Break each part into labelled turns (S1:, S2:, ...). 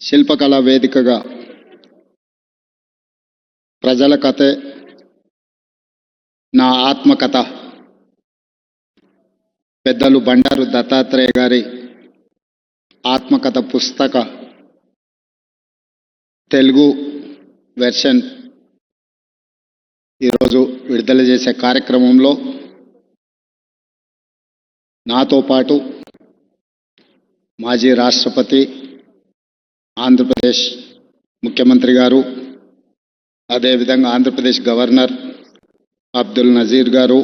S1: శిల్పకళా వేదికగా ప్రజల కథే నా ఆత్మకథ పెద్దలు బండారు దత్తాత్రేయ గారి ఆత్మకథ పుస్తక తెలుగు వెర్షన్ ఈరోజు విడుదల చేసే కార్యక్రమంలో నాతో పాటు మాజీ రాష్ట్రపతి ఆంధ్రప్రదేశ్ ముఖ్యమంత్రి గారు, అదేవిధంగా ఆంధ్రప్రదేశ్ గవర్నర్ అబ్దుల్ నజీర్ గారు,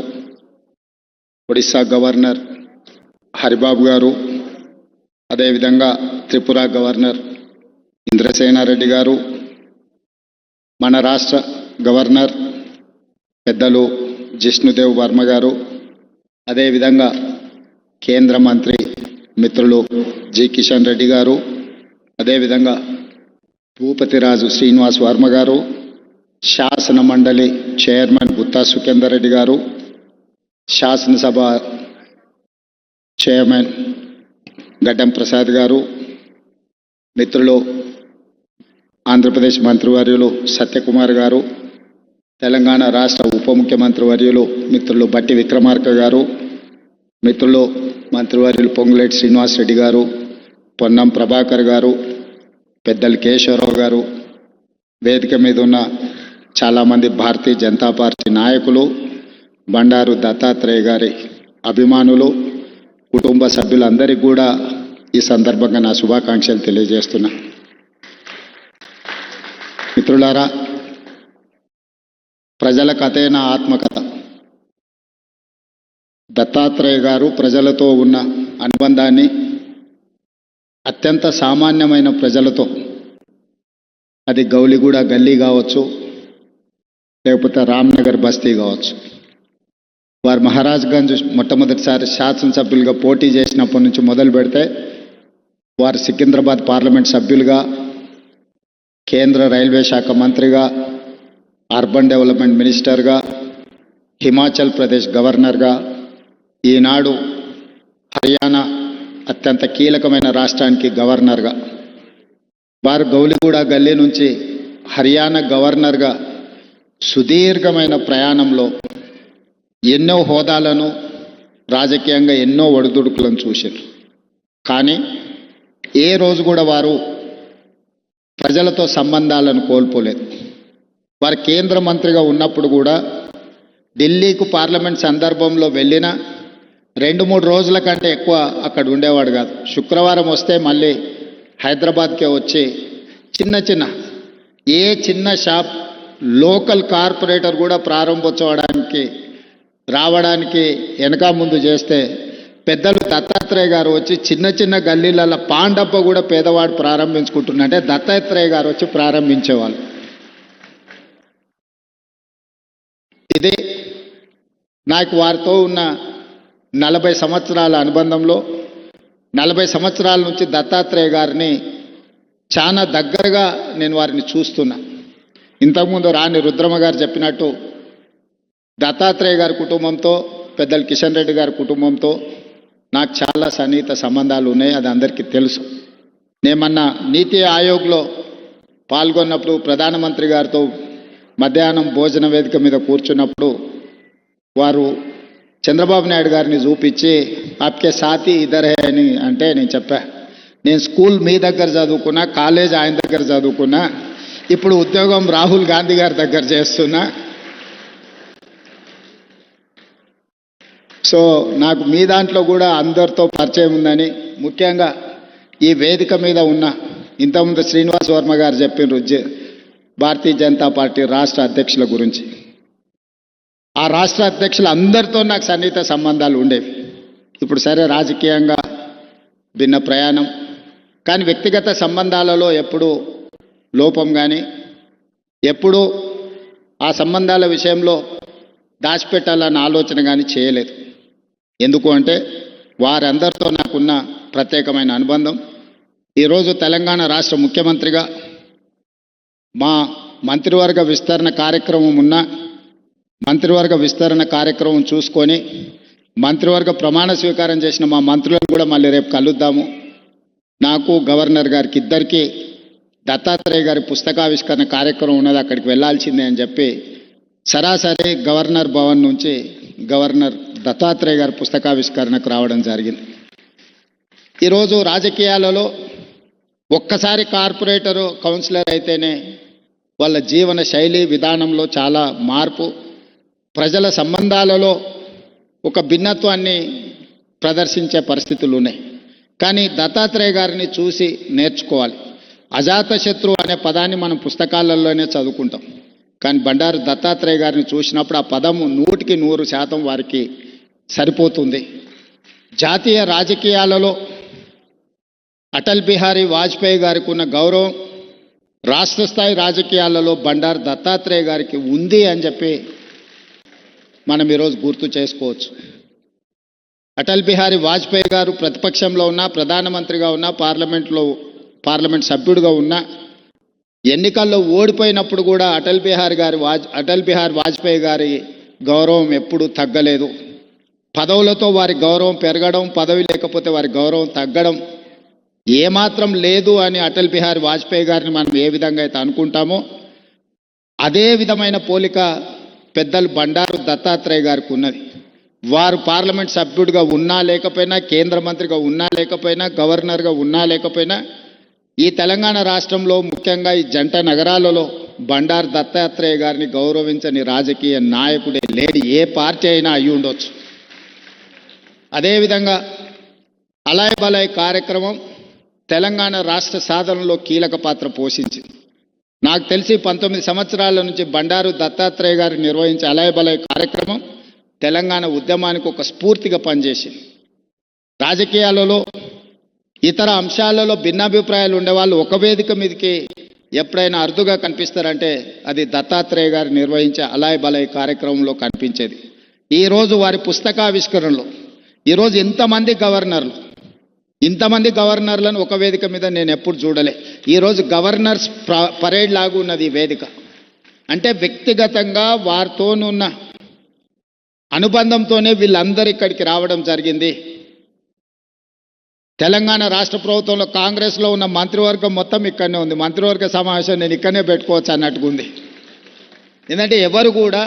S1: ఒడిశా గవర్నర్ హరిబాబు గారు, అదేవిధంగా త్రిపుర గవర్నర్ ఇంద్రసేనారెడ్డి గారు, మన రాష్ట్ర గవర్నర్ పెద్దలు జిష్ణుదేవ్ వర్మ గారు, అదేవిధంగా కేంద్ర మంత్రి మిత్రులు జి కిషన్ రెడ్డి గారు, అదేవిధంగా భూపతిరాజు శ్రీనివాస్ వర్మ గారు, శాసన మండలి చైర్మన్ గుత్తా సుఖేందర్ రెడ్డి గారు, శాసనసభ చైర్మన్ గడ్డం ప్రసాద్ గారు, మిత్రులు ఆంధ్రప్రదేశ్ మంత్రివర్యులు సత్యకుమార్ గారు, తెలంగాణ రాష్ట్ర ఉప ముఖ్యమంత్రి వర్యులు మిత్రులు బట్టి విక్రమార్క గారు, మిత్రులు మంత్రివర్యులు పొంగులేటి శ్రీనివాస్ రెడ్డి గారు, పొన్నం ప్రభాకర్ గారు, పెద్దలు కేశవరావు గారు, వేదిక మీద ఉన్న చాలామంది భారతీయ జనతా పార్టీ నాయకులు, బండారు దత్తాత్రేయ గారి అభిమానులు, కుటుంబ సభ్యులందరికీ కూడా ఈ సందర్భంగా నా శుభాకాంక్షలు తెలియజేస్తున్నా. మిత్రులారా, ప్రజల కథే నా ఆత్మకథ. దత్తాత్రేయ గారు ప్రజలతో ఉన్న అనుబంధాన్ని అత్యంత సామాన్యమైన ప్రజలతో, అది గౌలిగూడ గల్లీ కావచ్చు, లేకపోతే రామ్నగర్ బస్తీ కావచ్చు, వారు మహారాజ్గంజ్ మొట్టమొదటిసారి శాసనసభ్యులుగా పోటీ చేసినప్పటి నుంచి మొదలు పెడితే వారు సికింద్రాబాద్ పార్లమెంట్ సభ్యులుగా, కేంద్ర రైల్వే శాఖ మంత్రిగా, అర్బన్ డెవలప్మెంట్ మినిస్టర్గా, హిమాచల్ ప్రదేశ్ గవర్నర్గా, ఈనాడు హర్యానా అత్యంత కీలకమైన రాష్ట్రానికి గవర్నర్గా, వారు గౌలిగూడ గల్లీ నుంచి హర్యానా గవర్నర్గా సుదీర్ఘమైన ప్రయాణంలో ఎన్నో హోదాలను, రాజకీయంగా ఎన్నో ఒడిదుడుకులను చూశారు. కానీ ఏ రోజు కూడా వారు ప్రజలతో సంబంధాలను కోల్పోలేదు. వారు కేంద్ర మంత్రిగా ఉన్నప్పుడు కూడా ఢిల్లీకు పార్లమెంట్ సందర్భంలో వెళ్ళిన 2-3 రోజుల కంటే ఎక్కువ అక్కడ ఉండేవాడు కాదు. శుక్రవారం వస్తే మళ్ళీ హైదరాబాద్కే వచ్చి చిన్న షాప్, లోకల్ కార్పొరేటర్ కూడా ప్రారంభోత్సవానికి రావడానికి వెనక ముందు చేస్తే పెద్దలు దత్తాత్రేయ గారు వచ్చి చిన్న గల్లీలలో పాండప్ప కూడా పేదవాడు ప్రారంభించుకుంటున్నంటే దత్తాత్రేయ గారు వచ్చి ప్రారంభించేవాళ్ళు. ఇది నాకు వారితో ఉన్న 40 సంవత్సరాల అనుబంధంలో 40 సంవత్సరాల నుంచి దత్తాత్రేయ గారిని చాలా దగ్గరగా నేను వారిని చూస్తున్నా. ఇంతకుముందు రాణి రుద్రమ్మ గారు చెప్పినట్టు దత్తాత్రేయ గారి కుటుంబంతో, పెద్దలు కిషన్ రెడ్డి గారి కుటుంబంతో నాకు చాలా సన్నిహిత సంబంధాలు ఉన్నాయి. అది అందరికీ తెలుసు. నేమన్నా నీతి ఆయోగ్లో పాల్గొన్నప్పుడు ప్రధానమంత్రి గారితో మధ్యాహ్నం భోజన వేదిక మీద కూర్చున్నప్పుడు వారు చంద్రబాబు నాయుడు గారిని చూపించి ఆప్కే సాథీ ఇద్దరే అని అంటే నేను చెప్పా, నేను స్కూల్ మీ దగ్గర చదువుకున్నా, కాలేజ్ ఆయన దగ్గర చదువుకున్నా, ఇప్పుడు ఉద్యోగం రాహుల్ గాంధీ గారి దగ్గర చేస్తున్నా. సో నాకు మీ దాంట్లో కూడా అందరితో పరిచయం ఉందని, ముఖ్యంగా ఈ వేదిక మీద ఉన్న ఇంతకుముందు శ్రీనివాస్ వర్మ గారు చెప్పిన భారతీయ జనతా పార్టీ రాష్ట్ర అధ్యక్షుల గురించి, ఆ రాష్ట్ర అధ్యక్షులు అందరితో నాకు సన్నిహిత సంబంధాలు ఉండేవి. ఇప్పుడు సరే రాజకీయంగా భిన్న ప్రయాణం, కానీ వ్యక్తిగత సంబంధాలలో ఎప్పుడూ లోపం కానీ, ఎప్పుడూ ఆ సంబంధాల విషయంలో దాచిపెట్టాలన్న ఆలోచన కానీ చేయలేదు. ఎందుకు అంటే వారందరితో నాకున్న ప్రత్యేకమైన అనుబంధం. ఈరోజు తెలంగాణ రాష్ట్ర ముఖ్యమంత్రిగా మా మంత్రివర్గ విస్తరణ కార్యక్రమం ఉన్న మంత్రివర్గ విస్తరణ కార్యక్రమం చూసుకొని మంత్రివర్గ ప్రమాణ స్వీకారం చేసిన మా మంత్రులను కూడా మళ్ళీ రేపు కలుద్దాము. నాకు గవర్నర్ గారికి ఇద్దరికీ దత్తాత్రేయ గారి పుస్తకావిష్కరణ కార్యక్రమం ఉన్నది, అక్కడికి వెళ్ళాల్సిందే అని చెప్పి సరాసరి గవర్నర్ భవన్ నుంచి గవర్నర్ దత్తాత్రేయ గారి పుస్తకావిష్కరణకు రావడం జరిగింది. ఈరోజు రాజకీయాలలో ఒక్కసారి కార్పొరేటరు కౌన్సిలర్ అయితేనే వాళ్ళ జీవన శైలి విధానంలో చాలా మార్పు, ప్రజల సంబంధాలలో ఒక భిన్నత్వాన్ని ప్రదర్శించే పరిస్థితులు ఉన్నాయి. కానీ దత్తాత్రేయ గారిని చూసి నేర్చుకోవాలి. అజాతశత్రు అనే పదాన్ని మనం పుస్తకాలలోనే చదువుకుంటాం, కానీ బండారు దత్తాత్రేయ గారిని చూసినప్పుడు ఆ పదము 100% వారికి సరిపోతుంది. జాతీయ రాజకీయాలలో అటల్ బిహారీ వాజ్పేయి గారికి ఉన్న గౌరవం రాష్ట్ర స్థాయి రాజకీయాలలో బండారు దత్తాత్రేయ గారికి ఉంది అని చెప్పి మనం ఈరోజు గుర్తు చేసుకోవచ్చు. అటల్ బిహారీ వాజ్పేయి గారు ప్రతిపక్షంలో ఉన్నా, ప్రధానమంత్రిగా ఉన్నా, పార్లమెంట్ సభ్యుడిగా ఉన్నా, ఎన్నికల్లో ఓడిపోయినప్పుడు కూడా అటల్ బిహారీ వాజ్పేయి గారి గౌరవం ఎప్పుడూ తగ్గలేదు. పదవులతో వారి గౌరవం పెరగడం, పదవి లేకపోతే వారి గౌరవం తగ్గడం ఏమాత్రం లేదు అని అటల్ బిహారీ వాజ్పేయి గారిని మనం ఏ విధంగా అయితే అనుకుంటామో అదే విధమైన పోలిక పెద్దలు బండారు దత్తాత్రేయ గారికి ఉన్నది. వారు పార్లమెంట్ సభ్యుడిగా ఉన్నా లేకపోయినా, కేంద్ర మంత్రిగా ఉన్నా లేకపోయినా, గవర్నర్గా ఉన్నా లేకపోయినా, ఈ తెలంగాణ రాష్ట్రంలో ముఖ్యంగా ఈ జంట నగరాలలో బండారు దత్తాత్రేయ గారిని గౌరవించని రాజకీయ నాయకుడే లేని ఏ పార్టీ అయినా అయి ఉండొచ్చు. అదేవిధంగా అలాయ్ బలాయ్ కార్యక్రమం తెలంగాణ రాష్ట్ర సాధనలో కీలక పాత్ర పోషించింది. నాకు తెలిసి 19 సంవత్సరాల నుంచి బండారు దత్తాత్రేయ గారు నిర్వహించే అలాయ్ బలాయ్ కార్యక్రమం తెలంగాణ ఉద్యమానికి ఒక స్ఫూర్తిగా పనిచేసింది. రాజకీయాలలో ఇతర అంశాలలో భిన్నాభిప్రాయాలు ఉండేవాళ్ళు ఒక వేదిక మీదకి ఎప్పుడైనా అరుదుగా కనిపిస్తారంటే అది దత్తాత్రేయ గారు నిర్వహించే అలాయ్ బలాయ్ కార్యక్రమంలో కనిపించేది. ఈరోజు వారి పుస్తకావిష్కరణలో ఈరోజు ఇంతమంది గవర్నర్లను ఒక వేదిక మీద నేను ఎప్పుడు చూడలే. ఈరోజు గవర్నర్స్ పరేడ్ లాగా ఉన్నది ఈ వేదిక. అంటే వ్యక్తిగతంగా వారితోనున్న అనుబంధంతోనే వీళ్ళందరూ ఇక్కడికి రావడం జరిగింది. తెలంగాణ రాష్ట్ర ప్రభుత్వంలో కాంగ్రెస్లో ఉన్న మంత్రివర్గం మొత్తం ఇక్కడనే ఉంది. మంత్రివర్గ సమావేశం నేను ఇక్కడనే పెట్టుకోవచ్చు అన్నట్టుగా ఉంది. ఎందుకంటే ఎవరు కూడా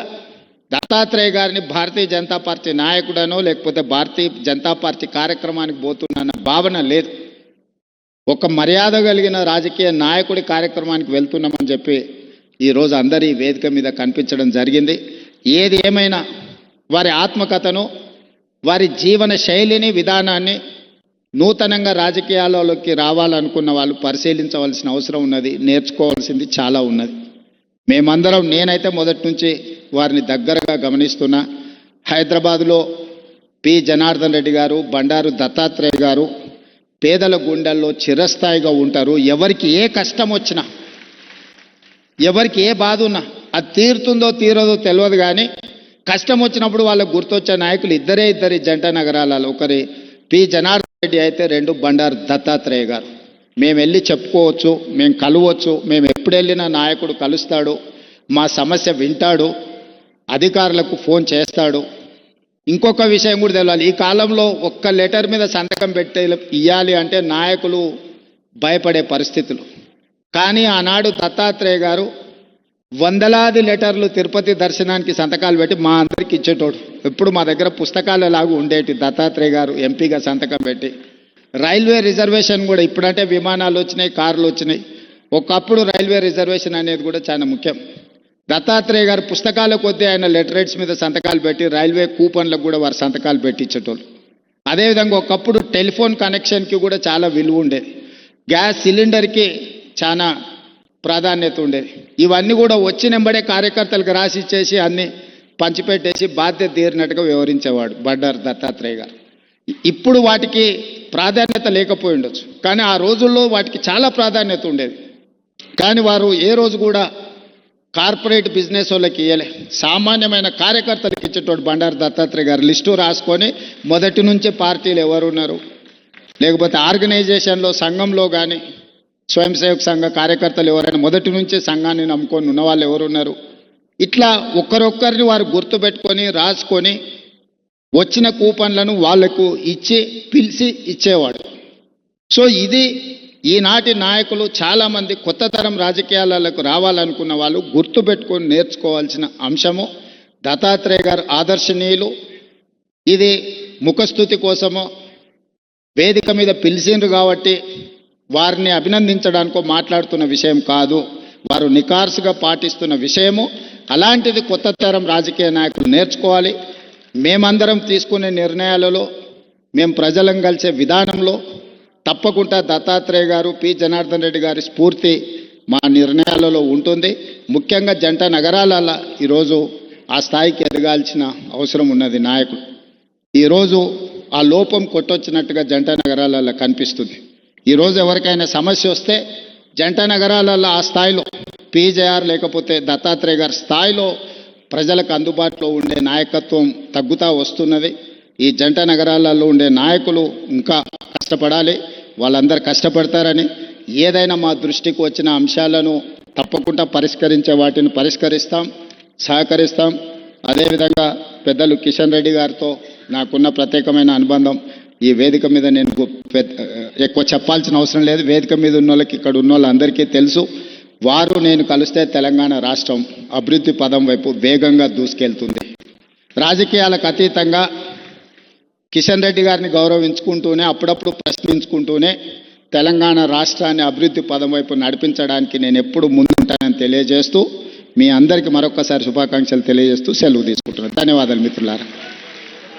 S1: దత్తాత్రేయ గారిని భారతీయ జనతా పార్టీ నాయకుడనో లేకపోతే భారతీయ జనతా పార్టీ కార్యక్రమానికి పోతున్న భావన లేదు. ఒక మర్యాద కలిగిన రాజకీయ నాయకుడి కార్యక్రమానికి వెళ్తున్నామని చెప్పి ఈరోజు అందరి వేదిక మీద కనిపించడం జరిగింది. ఏది ఏమైనా వారి ఆత్మకథను, వారి జీవన శైలిని, విధానాన్ని నూతనంగా రాజకీయాలలోకి రావాలనుకున్న వాళ్ళు పరిశీలించవలసిన అవసరం ఉన్నది. నేర్చుకోవాల్సింది చాలా ఉన్నది. మేమందరం, నేనైతే మొదటి నుంచి వారిని దగ్గరగా గమనిస్తున్నా. హైదరాబాదులో పి జనార్దన్ రెడ్డి గారు, బండారు దత్తాత్రేయ గారు పేదల గుండెల్లో చిరస్థాయిగా ఉంటారు. ఎవరికి ఏ కష్టం వచ్చినా, ఎవరికి ఏ బాధ ఉన్నా అది తీరుతుందో తీరదో తెలియదు, కానీ కష్టం వచ్చినప్పుడు వాళ్ళకు గుర్తొచ్చే నాయకులు ఇద్దరి జంట నగరాలలో, ఒకరి పి జనార్దన్ రెడ్డి అయితే, రెండు బండారు దత్తాత్రేయ గారు. మేము వెళ్ళి చెప్పుకోవచ్చు, మేము కలవచ్చు, మేము ఎప్పుడు వెళ్ళినా నాయకుడు కలుస్తాడు, మా సమస్య వింటాడు, అధికారులకు ఫోన్ చేస్తాడు. ఇంకొక విషయం కూడా తెలియాలి, ఈ కాలంలో ఒక్క లెటర్ మీద సంతకం ఇవ్వాలి అంటే నాయకులు భయపడే పరిస్థితులు. కానీ ఆనాడు దత్తాత్రేయ గారు వందలాది లెటర్లు తిరుపతి దర్శనానికి సంతకాలు పెట్టి మా అందరికి ఇచ్చేటోడు. ఎప్పుడు మా దగ్గర పుస్తకాలు లాగా ఉండేటి. దత్తాత్రేయ గారు ఎంపీగా సంతకం పెట్టి, రైల్వే రిజర్వేషన్ కూడా, ఇప్పుడంటే విమానాలు వచ్చినాయి, కార్లు వచ్చినాయి, ఒకప్పుడు రైల్వే రిజర్వేషన్ అనేది కూడా చాలా ముఖ్యం. దత్తాత్రేయ గారు పుస్తకాల కొద్దీ ఆయన లెటరేట్స్ మీద సంతకాలు పెట్టి రైల్వే కూపన్లకు కూడా వారు సంతకాలు పెట్టించేటోళ్ళు. అదేవిధంగా ఒకప్పుడు టెలిఫోన్ కనెక్షన్కి కూడా చాలా విలువ ఉండేది. గ్యాస్ సిలిండర్కి చాలా ప్రాధాన్యత ఉండేది. ఇవన్నీ కూడా వచ్చినెంబడే కార్యకర్తలకు రాసి ఇచ్చేసి అన్నీ పంచిపెట్టేసి బాధ్యత తీరినట్టుగా వివరించేవాడు బండారు దత్తాత్రేయ గారు. ఇప్పుడు వాటికి ప్రాధాన్యత లేకపోయి ఉండొచ్చు, కానీ ఆ రోజుల్లో వాటికి చాలా ప్రాధాన్యత ఉండేది. కానీ వారు ఏ రోజు కూడా కార్పొరేట్ బిజినెస్ వాళ్ళకి ఇవ్వలే, సామాన్యమైన కార్యకర్తలకు ఇచ్చేటోడు బండారు దత్తాత్రేయ గారు. లిస్టు రాసుకొని మొదటి నుంచే పార్టీలు ఎవరున్నారు, లేకపోతే ఆర్గనైజేషన్లో, సంఘంలో కానీ స్వయం సేవక సంఘ కార్యకర్తలు ఎవరైనా మొదటి నుంచే సంఘాన్ని నమ్ముకొని ఉన్న వాళ్ళు ఎవరున్నారు, ఇట్లా ఒక్కరొక్కరిని వారు గుర్తుపెట్టుకొని రాసుకొని వచ్చిన కూపన్లను వాళ్లకు ఇచ్చి పిలిచి ఇచ్చేవాడు. సో ఇది ఈనాటి నాయకులు చాలామంది కొత్త తరం రాజకీయాలకు రావాలనుకున్న వాళ్ళు గుర్తుపెట్టుకొని నేర్చుకోవాల్సిన అంశము, దత్తాత్రేయ గారు ఆదర్శనీయులు. ఇది ముఖస్థుతి కోసమో వేదిక మీద పిలిచిండ్రు కాబట్టి వారిని అభినందించడానికో మాట్లాడుతున్న విషయం కాదు, వారు నికార్సుగా పాటిస్తున్న విషయము. అలాంటిది కొత్త తరం రాజకీయ నాయకులు నేర్చుకోవాలి. మేమందరం తీసుకునే నిర్ణయాలలో, మేము ప్రజలను కలిసే విధానంలో తప్పకుండా దత్తాత్రేయ గారు, పి జనార్దన్ రెడ్డి గారి స్ఫూర్తి మా నిర్ణయాలలో ఉంటుంది. ముఖ్యంగా జంట నగరాలలో ఈరోజు ఆ స్థాయికి ఎదగాల్సిన అవసరం ఉన్నది నాయకుడు. ఈరోజు ఆ లోపం కొట్టొచ్చినట్టుగా జంట నగరాలలో కనిపిస్తుంది. ఈరోజు ఎవరికైనా సమస్య వస్తే జంట నగరాలలో ఆ స్థాయిలో పీజేఆర్ లేకపోతే దత్తాత్రేయ గారి స్థాయిలో ప్రజలకు అందుబాటులో ఉండే నాయకత్వం తగ్గుతూ వస్తున్నది. ఈ జంట నగరాలలో ఉండే నాయకులు ఇంకా కష్టపడాలి. వాళ్ళందరూ కష్టపడతారని, ఏదైనా మా దృష్టికి వచ్చిన అంశాలను తప్పకుండా పరిష్కరించే వాటిని పరిష్కరిస్తాం, సహకరిస్తాం. అదేవిధంగా పెద్దలు కిషన్ రెడ్డి గారితో నాకున్న ప్రత్యేకమైన అనుబంధం ఈ వేదిక మీద నేను ఎక్కువ చెప్పాల్సిన అవసరం లేదు. వేదిక మీద ఉన్న వాళ్ళకి, ఇక్కడ ఉన్న వాళ్ళందరికీ తెలుసు. వారు నేను కలిస్తే తెలంగాణ రాష్ట్రం అభివృద్ధి పదం వైపు వేగంగా దూసుకెళ్తుంది. రాజకీయాలకు అతీతంగా కిషన్ రెడ్డి గారిని గౌరవించుకుంటూనే, అప్పుడప్పుడు ప్రశ్నించుకుంటూనే తెలంగాణ రాష్ట్రాన్ని అభివృద్ధి పదం వైపు నడిపించడానికి నేను ఎప్పుడు ముందుంటానని తెలియజేస్తూ, మీ అందరికీ మరొకసారి శుభాకాంక్షలు తెలియజేస్తూ సెలవు తీసుకుంటున్నాను. ధన్యవాదాలు మిత్రులారా.